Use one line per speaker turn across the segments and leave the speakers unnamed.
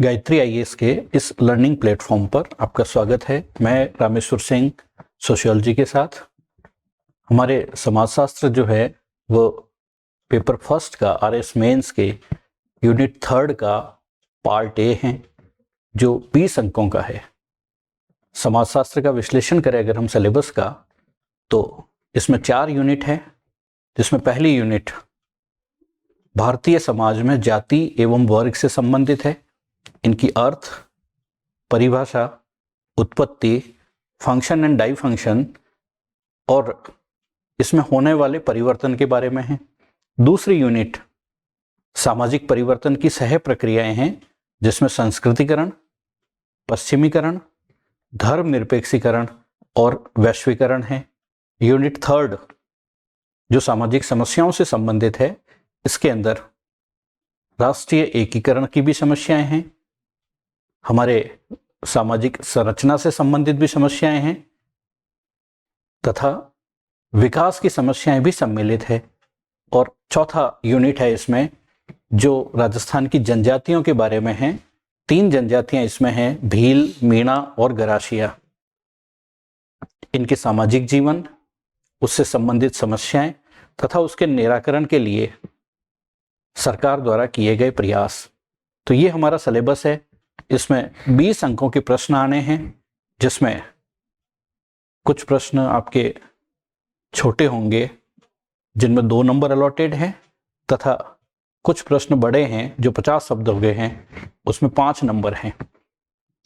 Gayatri IAS के इस learning platform पर आपका स्वागत है। मैं रामेश्वर सिंह सोशियोलॉजी के साथ। हमारे समाजशास्त्र जो है वो पेपर फर्स्ट का आरएस मेंस के यूनिट थर्ड का पार्ट ए है जो 20 अंकों का है। समाजशास्त्र का विश्लेषण करें अगर हम सिलेबस का, तो इसमें 4 यूनिट है, जिसमें पहली यूनिट भारतीय समाज में जाति एवं वर्ग से संबंधित है। इनकी अर्थ, परिभाषा, उत्पत्ति, फंक्शन एंड डाई फंक्शन और इसमें होने वाले परिवर्तन के बारे में है। दूसरी यूनिट सामाजिक परिवर्तन की सह प्रक्रियाएं हैं, जिसमें संस्कृतिकरण, पश्चिमीकरण, धर्मनिरपेक्षीकरण और वैश्वीकरण है। यूनिट थर्ड जो सामाजिक समस्याओं से संबंधित है, इसके अंदर राष्ट्रीय एकीकरण की भी समस्याएं हैं, हमारे सामाजिक संरचना से संबंधित भी समस्याएं हैं तथा विकास की समस्याएं भी सम्मिलित है। और चौथा यूनिट है इसमें जो राजस्थान की जनजातियों के बारे में है। 3 जनजातियां इसमें हैं, भील, मीणा और गरासिया। इनके सामाजिक जीवन, उससे संबंधित समस्याएं तथा उसके निराकरण के लिए सरकार द्वारा किए गए प्रयास। तो ये हमारा सिलेबस है। इसमें 20 अंकों के प्रश्न आने हैं, जिसमें कुछ प्रश्न आपके छोटे होंगे जिनमें 2 नंबर अलॉटेड हैं तथा कुछ प्रश्न बड़े हैं जो 50 शब्द हो गए हैं, उसमें 5 नंबर हैं।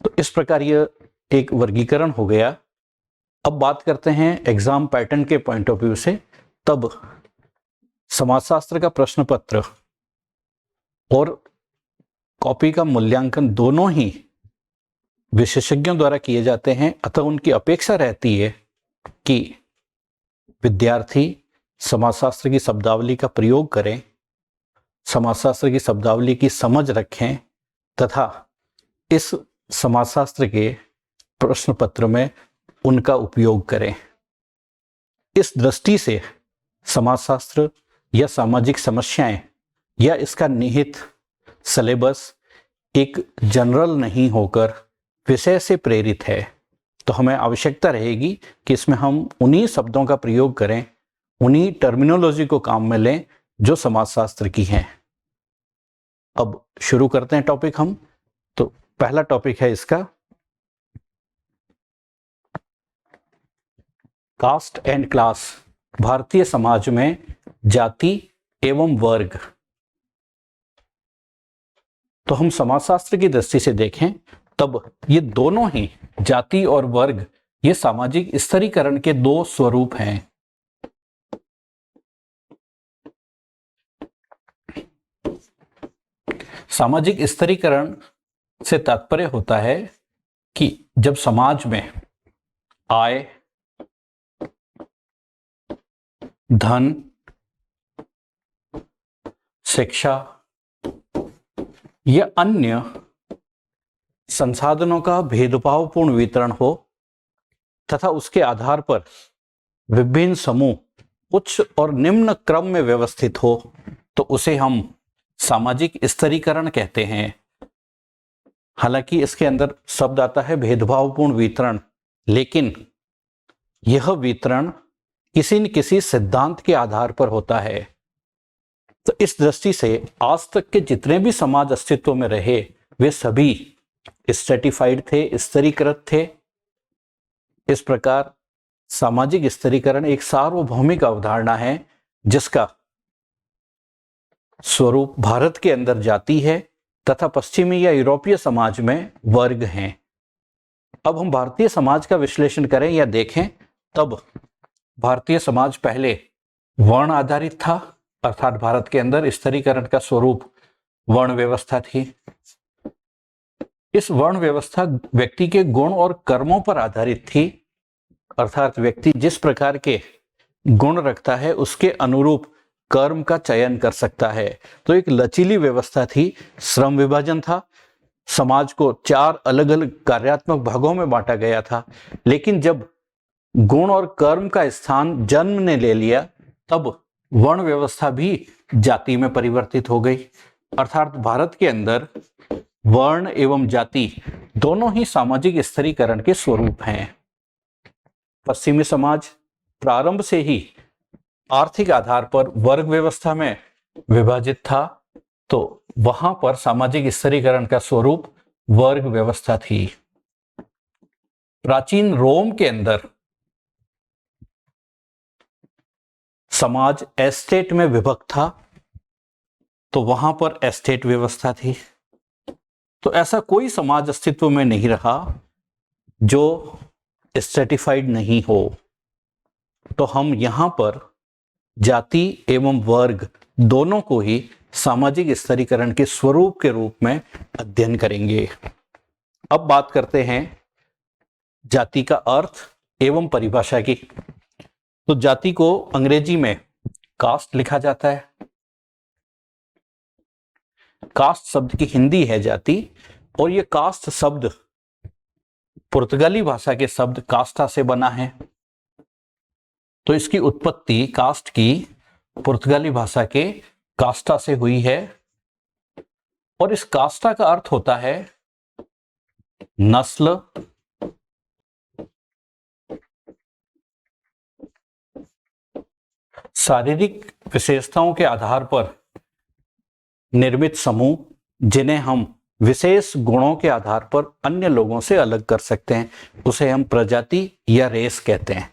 तो इस प्रकार यह एक वर्गीकरण हो गया। अब बात करते हैं एग्जाम पैटर्न के पॉइंट ऑफ व्यू से। तब समाजशास्त्र का प्रश्न पत्र और कॉपी का मूल्यांकन दोनों ही विशेषज्ञों द्वारा किए जाते हैं, अतः उनकी अपेक्षा रहती है कि विद्यार्थी समाजशास्त्र की शब्दावली का प्रयोग करें, समाजशास्त्र की शब्दावली की समझ रखें तथा इस समाजशास्त्र के प्रश्न पत्र में उनका उपयोग करें। इस दृष्टि से समाजशास्त्र या सामाजिक समस्याएं या इसका निहित सिलेबस एक जनरल नहीं होकर विषय से प्रेरित है। तो हमें आवश्यकता रहेगी कि इसमें हम उन्हीं शब्दों का प्रयोग करें, उन्हीं टर्मिनोलॉजी को काम में लें जो समाजशास्त्र की हैं। अब शुरू करते हैं टॉपिक हम। तो पहला टॉपिक है इसका cast and class, Bharatiya Samaj में जाति एवं वर्ग। तो हम समाजशास्त्र की दृष्टि से देखें तब ये दोनों ही जाति और वर्ग ये सामाजिक स्तरीकरण के 2 स्वरूप हैं। सामाजिक स्तरीकरण से तात्पर्य होता है कि जब समाज में आय, धन, शिक्षा या अन्य संसाधनों का भेदभावपूर्ण वितरण हो तथा उसके आधार पर विभिन्न समूह उच्च और निम्न क्रम में व्यवस्थित हो, तो उसे हम सामाजिक स्तरीकरण कहते हैं। हालांकि इसके अंदर शब्द आता है भेदभावपूर्ण वितरण, लेकिन यह वितरण किसी न किसी सिद्धांत के आधार पर होता है। तो इस दृष्टि से आज तक के जितने भी समाज अस्तित्व में रहे वे सभी स्ट्रेटिफाइड थे, स्तरीकृत थे। इस प्रकार सामाजिक स्तरीकरण एक सार्वभौमिक अवधारणा है जिसका स्वरूप भारत के अंदर जाति है तथा पश्चिमी या यूरोपीय समाज में वर्ग हैं। अब हम भारतीय समाज का विश्लेषण करें या देखें तब भारतीय समाज पहले वर्ण आधारित था, अर्थात भारत के अंदर स्तरीकरण का स्वरूप वर्ण व्यवस्था थी। इस वर्ण व्यवस्था व्यक्ति के गुण और कर्मों पर आधारित थी, अर्थात व्यक्ति जिस प्रकार के गुण रखता है उसके अनुरूप कर्म का चयन कर सकता है। तो एक लचीली व्यवस्था थी, श्रम विभाजन था, समाज को 4 अलग अलग कार्यात्मक भागों में बांटा गया था। लेकिन जब गुण और कर्म का स्थान जन्म ने ले लिया तब वर्ण व्यवस्था भी जाति में परिवर्तित हो गई। अर्थात भारत के अंदर वर्ण एवं जाति दोनों ही सामाजिक स्थिरीकरण के स्वरूप हैं। पश्चिमी समाज प्रारंभ से ही आर्थिक आधार पर वर्ग व्यवस्था में विभाजित था, तो वहां पर सामाजिक स्थिरीकरण का स्वरूप वर्ग व्यवस्था थी। प्राचीन रोम के अंदर समाज एस्टेट में विभक्त था, तो वहां पर एस्टेट व्यवस्था थी। तो ऐसा कोई समाज अस्तित्व में नहीं रहा जो स्ट्रेटिफाइड नहीं हो। तो हम यहां पर जाति एवं वर्ग दोनों को ही सामाजिक स्थिरीकरण के स्वरूप के रूप में अध्ययन करेंगे। अब बात करते हैं जाति का अर्थ एवं परिभाषा की। तो जाति को अंग्रेजी में कास्ट लिखा जाता है। कास्ट शब्द की हिंदी है जाति, और ये कास्ट शब्द पुर्तगाली भाषा के शब्द कास्टा से बना है। तो इसकी उत्पत्ति कास्ट की पुर्तगाली भाषा के कास्टा से हुई है, और इस कास्टा का अर्थ होता है नस्ल, शारीरिक विशेषताओं के आधार पर निर्मित समूह, जिन्हें हम विशेष गुणों के आधार पर अन्य लोगों से अलग कर सकते हैं, उसे हम प्रजाति या रेस कहते हैं।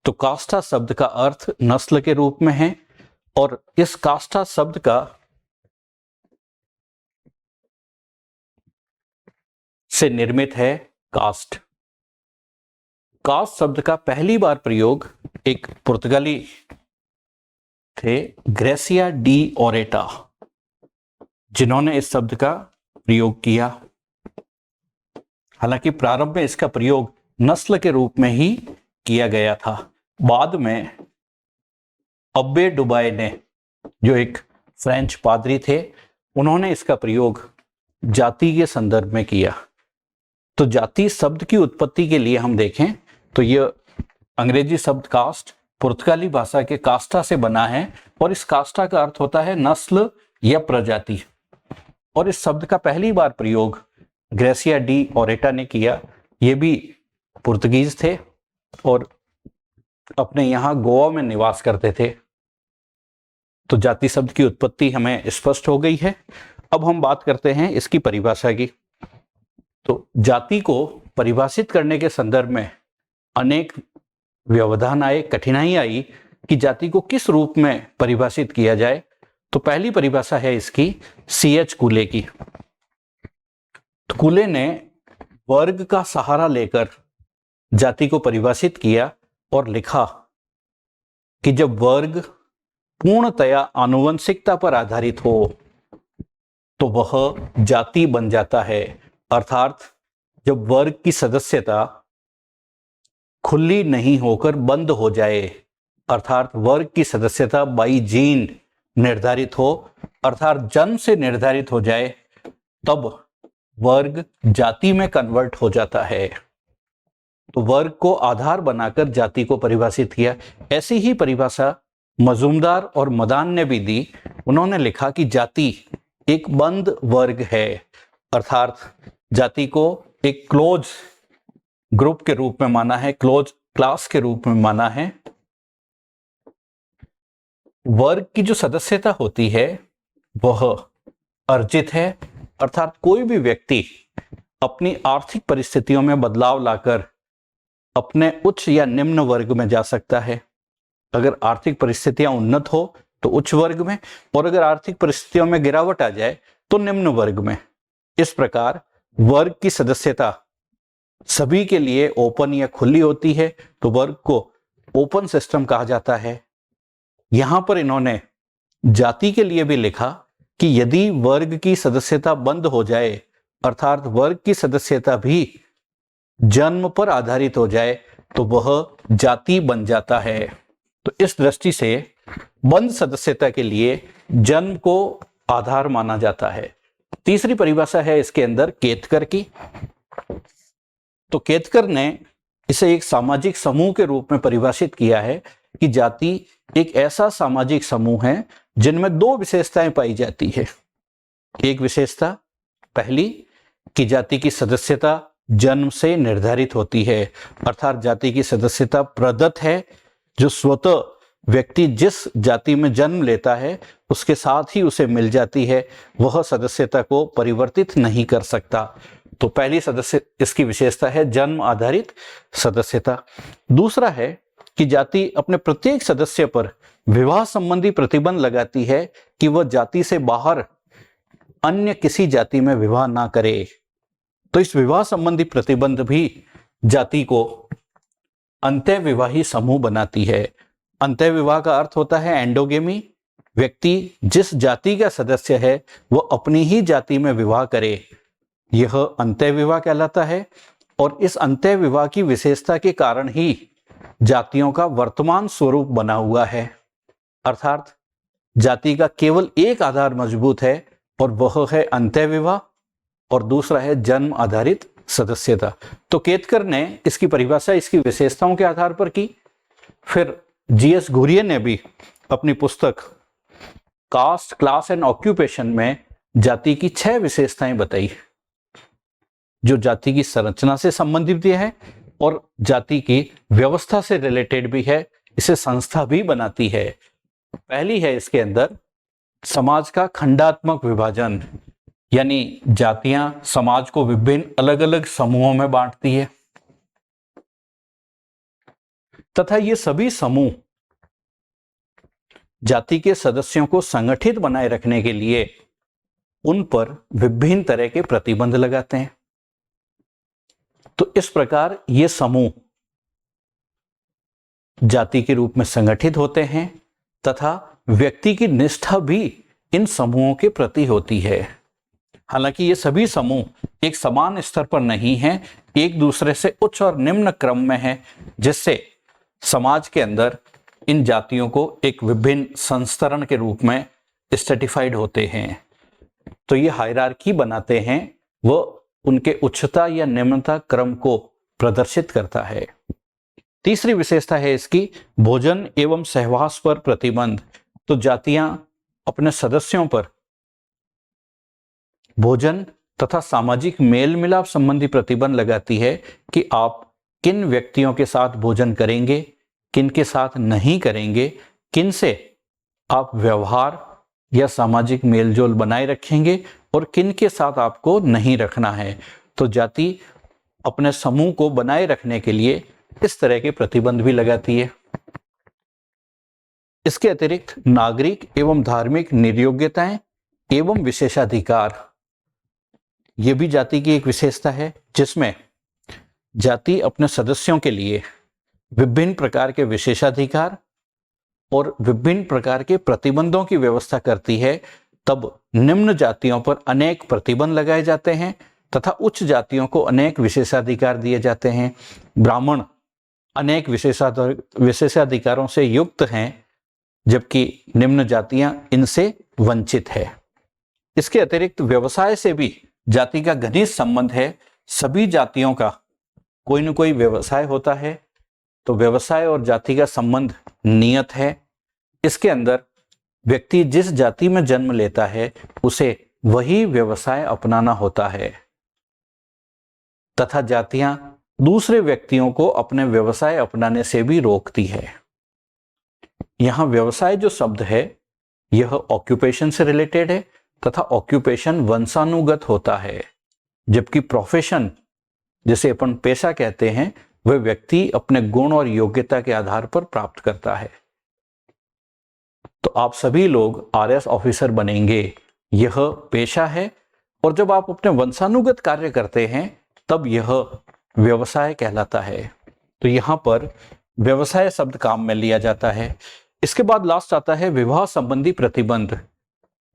तो कास्टा शब्द का अर्थ नस्ल के रूप में है, और इस कास्टा शब्द का से निर्मित है कास्ट। कास्ट शब्द का पहली बार प्रयोग एक पुर्तगाली थे, ग्रेसिया डी ओरेटा, जिन्होंने इस शब्द का प्रयोग किया। हालांकि प्रारंभ में इसका प्रयोग नस्ल के रूप में ही किया गया था। बाद में अब्बे डुबाय ने, जो एक फ्रेंच पादरी थे, उन्होंने इसका प्रयोग जाति के संदर्भ में किया। तो जाति शब्द की उत्पत्ति के लिए हम देखें तो यह अंग्रेजी शब्द कास्ट पुर्तगाली भाषा के कास्टा से बना है, और इस कास्टा का अर्थ होता है नस्ल या प्रजाति। और इस शब्द का पहली बार प्रयोग ग्रेसिया डी ओरेटा ने किया। ये भी पुर्तगीज थे और अपने यहाँ गोवा में निवास करते थे। तो जाति शब्द की उत्पत्ति हमें स्पष्ट हो गई है। अब हम बात करते हैं इसकी परिभाषा की। तो जाति को परिभाषित करने के संदर्भ में अनेक व्यवधान आए, कठिनाई आई कि जाति को किस रूप में परिभाषित किया जाए। तो पहली परिभाषा है इसकी C.H. कूले की। तो कूले ने वर्ग का सहारा लेकर जाति को परिभाषित किया और लिखा कि जब वर्ग पूर्णतया आनुवंशिकता पर आधारित हो तो वह जाति बन जाता है। अर्थात जब वर्ग की सदस्यता खुली नहीं होकर बंद हो जाए, अर्थात वर्ग की सदस्यता बाई जीन निर्धारित हो, अर्थात जन्म से निर्धारित हो जाए, तब वर्ग जाति में कन्वर्ट हो जाता है। तो वर्ग को आधार बनाकर जाति को परिभाषित किया। ऐसी ही परिभाषा मजूमदार और मदान ने भी दी। उन्होंने लिखा कि जाति एक बंद वर्ग है, अर्थात जाति को एक क्लोज ग्रुप के रूप में माना है, क्लोज क्लास के रूप में माना है। वर्ग की जो सदस्यता होती है वह अर्जित है, अर्थात कोई भी व्यक्ति अपनी आर्थिक परिस्थितियों में बदलाव लाकर अपने उच्च या निम्न वर्ग में जा सकता है। अगर आर्थिक परिस्थितियां उन्नत हो तो उच्च वर्ग में, और अगर आर्थिक परिस्थितियों में गिरावट आ जाए तो निम्न वर्ग में। इस प्रकार वर्ग की सदस्यता सभी के लिए ओपन या खुली होती है, तो वर्ग को ओपन सिस्टम कहा जाता है। यहां पर इन्होंने जाति के लिए भी लिखा कि यदि वर्ग की सदस्यता बंद हो जाए, अर्थात वर्ग की सदस्यता भी जन्म पर आधारित हो जाए, तो वह जाति बन जाता है। तो इस दृष्टि से बंद सदस्यता के लिए जन्म को आधार माना जाता है। तीसरी परिभाषा है इसके अंदर केतकर की। तो केतकर ने इसे एक सामाजिक समूह के रूप में परिभाषित किया है कि जाति एक ऐसा सामाजिक समूह है जिनमें दो विशेषताएं पाई जाती है। एक विशेषता, पहली, कि जाति की सदस्यता जन्म से निर्धारित होती है, अर्थात जाति की सदस्यता प्रदत्त है, जो स्वतः व्यक्ति जिस जाति में जन्म लेता है उसके साथ ही उसे मिल जाती है, वह सदस्यता को परिवर्तित नहीं कर सकता। तो पहली सदस्य इसकी विशेषता है जन्म आधारित सदस्यता। दूसरा है कि जाति अपने प्रत्येक सदस्य पर विवाह संबंधी प्रतिबंध लगाती है कि वह जाति से बाहर अन्य किसी जाति में विवाह ना करे। तो इस विवाह संबंधी प्रतिबंध भी जाति को अंतःविवाही समूह बनाती है। अंतःविवाह का अर्थ होता है एंडोगेमी। व्यक्ति जिस जाति का सदस्य है वह अपनी ही जाति में विवाह करे, यह अंतःविवाह कहलाता है। और इस अंतःविवाह की विशेषता के कारण ही जातियों का वर्तमान स्वरूप बना हुआ है, अर्थात जाति का केवल एक आधार मजबूत है और वह है अंतःविवाह, और दूसरा है जन्म आधारित सदस्यता। तो केतकर ने इसकी परिभाषा इसकी विशेषताओं के आधार पर की। फिर जीएस घुरिये ने भी अपनी पुस्तक कास्ट, क्लास एंड ऑक्यूपेशन में जाति की 6 विशेषताएं बताई, जो जाति की संरचना से संबंधित भी है और जाति की व्यवस्था से रिलेटेड भी है, इसे संस्था भी बनाती है। पहली है इसके अंदर समाज का खंडात्मक विभाजन, यानी जातियां समाज को विभिन्न अलग अलग समूहों में बांटती है तथा ये सभी समूह जाति के सदस्यों को संगठित बनाए रखने के लिए उन पर विभिन्न तरह के प्रतिबंध लगाते हैं। तो इस प्रकार ये समूह जाति के रूप में संगठित होते हैं तथा व्यक्ति की निष्ठा भी इन समूहों के प्रति होती है। हालांकि ये सभी समूह एक समान स्तर पर नहीं हैं, एक दूसरे से उच्च और निम्न क्रम में हैं, जिससे समाज के अंदर इन जातियों को एक विभिन्न संस्तरण के रूप में स्ट्रेटिफाइड होते हैं। तो ये हायरार्की बनाते हैं, वो उनके उच्चता या निम्नता क्रम को प्रदर्शित करता है। तीसरी विशेषता है इसकी भोजन एवं सहवास पर प्रतिबंध। तो जातियां अपने सदस्यों पर भोजन तथा सामाजिक मेल मिलाप संबंधी प्रतिबंध लगाती है कि आप किन व्यक्तियों के साथ भोजन करेंगे, किन के साथ नहीं करेंगे, किन से आप व्यवहार या सामाजिक मेलजोल बनाए रखेंगे और किन के साथ आपको नहीं रखना है। तो जाति अपने समूह को बनाए रखने के लिए इस तरह के प्रतिबंध भी लगाती है। इसके अतिरिक्त नागरिक एवं धार्मिक निर्योग्यताएं एवं विशेषाधिकार, यह भी जाति की एक विशेषता है, जिसमें जाति अपने सदस्यों के लिए विभिन्न प्रकार के विशेषाधिकार और विभिन्न प्रकार के प्रतिबंधों की व्यवस्था करती है। तब निम्न जातियों पर अनेक प्रतिबंध लगाए जाते हैं तथा उच्च जातियों को अनेक विशेषाधिकार दिए जाते हैं। ब्राह्मण अनेक विशेषाधिकारों से युक्त हैं, जबकि निम्न जातियां इनसे वंचित है। इसके अतिरिक्त व्यवसाय से भी जाति का घनिष्ठ संबंध है। सभी जातियों का कोई न कोई व्यवसाय होता है, तो व्यवसाय और जाति का संबंध नियत है। इसके अंदर व्यक्ति जिस जाति में जन्म लेता है उसे वही व्यवसाय अपनाना होता है तथा जातियां दूसरे व्यक्तियों को अपने व्यवसाय अपनाने से भी रोकती है। यहां व्यवसाय जो शब्द है यह ऑक्यूपेशन से रिलेटेड है तथा ऑक्यूपेशन वंशानुगत होता है, जबकि प्रोफेशन जिसे अपन पेशा कहते हैं वह व्यक्ति अपने गुण और योग्यता के आधार पर प्राप्त करता है। तो आप सभी लोग आरएस ऑफिसर बनेंगे, यह पेशा है, और जब आप अपने वंशानुगत कार्य करते हैं तब यह व्यवसाय कहलाता है। तो यहां पर व्यवसाय शब्द काम में लिया जाता है। इसके बाद लास्ट आता है विवाह संबंधी प्रतिबंध।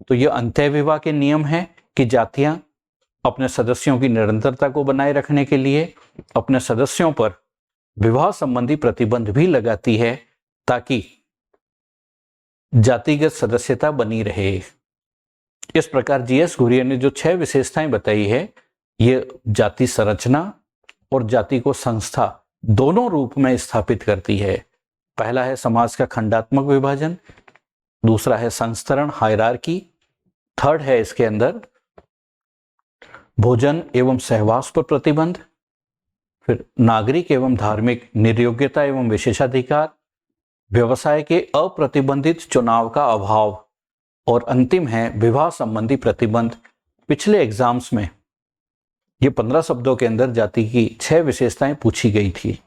तो यह अंतःविवाह के नियम है कि जातियां अपने सदस्यों की निरंतरता को बनाए रखने के लिए अपने सदस्यों पर विवाह संबंधी प्रतिबंध भी लगाती है ताकि जातिगत सदस्यता बनी रहे। इस प्रकार जीएस घुरिये ने जो 6 विशेषताएं बताई है, ये जाति संरचना और जाति को संस्था दोनों रूप में स्थापित करती है। पहला है समाज का खंडात्मक विभाजन, दूसरा है संस्तरण हायरार्की, थर्ड है इसके अंदर भोजन एवं सहवास पर प्रतिबंध, फिर नागरिक एवं धार्मिक निर्योग्यता एवं विशेषाधिकार, व्यवसाय के अप्रतिबंधित चुनाव का अभाव, और अंतिम है विवाह संबंधी प्रतिबंध। पिछले एग्जाम्स में ये 15 शब्दों के अंदर जाति की 6 विशेषताएं पूछी गई थी।